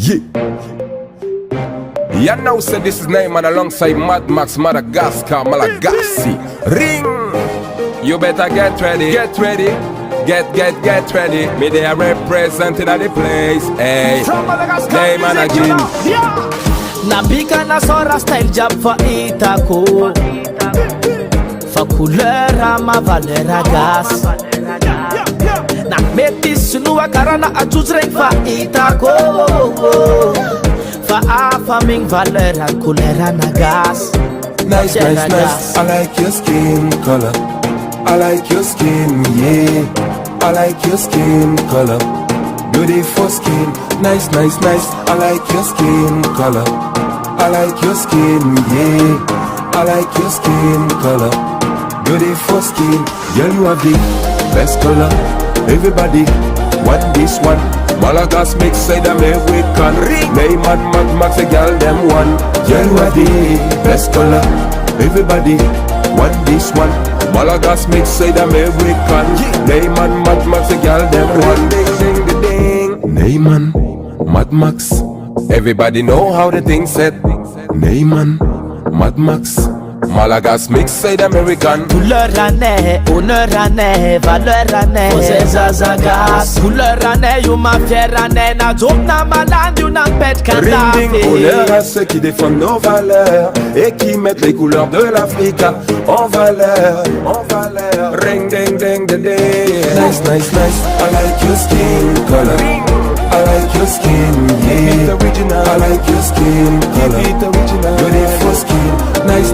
You now said this is Neyman alongside Mad Max, Madagascar, Malagasy. Ring! You better get ready, get ready. Get ready. Me they are representing at the place. Hey, Neyman again. Nabika na sora style jab fa itako. Fa couleur ama valera gas. Na metis nuwa karana ajuzreng fa itako. Fa afaming valera couleur na gas. Nice. I like your skin color. I like your skin, yeah. I like your skin color. Beautiful skin, nice. I like your skin color. I like your skin, yeah. I like your skin color. Beautiful skin, girl, you have the best color. Everybody want this one. Malagas mix say them American. Neyman, Mad Max, a girl them one. Girl, you have the best color. Everybody want this one. Malagas mix say them American. Neyman, Mad Max, a girl them one. Ding. Neyman, Mad Max. Everybody know how the thing said. Neyman, Mad Max. Malagas mix say them American. Couleur année, honneur année, valeur année. Ose zazagas. Couleur année, you ma fière année. Na joke na malade, you na pète kanda. Ring honneur à ceux qui défendent nos valeurs et qui mettent les couleurs de l'Afrique en valeur. Ring ding. Nice. I like your skin color. I like your skin, yeah. I like your skin color. Beautiful skin, nice. I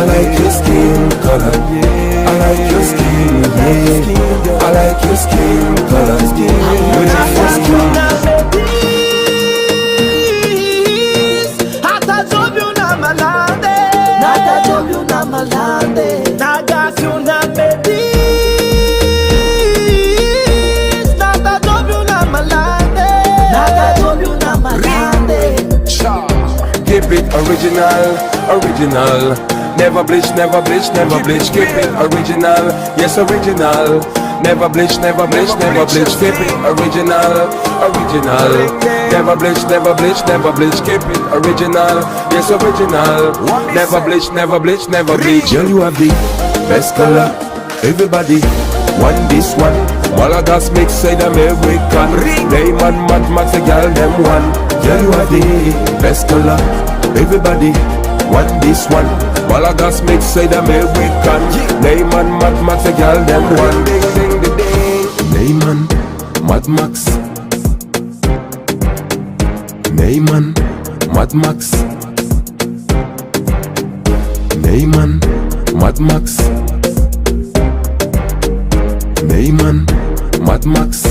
like your skin color. I like your skin, yeah. I like your skin color. Beautiful skin. Hata jobiu na malande, nada jobiu na malande, naga siu na medis, nada jobiu na malande, nada jobiu na malande. Keep it original. Never bleach. Keep it original, yes original. Never bleach. Keep it original. Never bleach. Keep it original, yes original. Never bleach. Girl, you have the best color. Everybody want this one. Malagas mix say them American. Neyman, Mad Max, a girl them one. Girl, you have the best color. Everybody want this one. Malagas mix say them American. Neyman, Mad Max, a girl them one. Ding. Neyman, Mad Max. Neyman, Mad Max. Neyman, Mad Max. Neyman, Mad Max.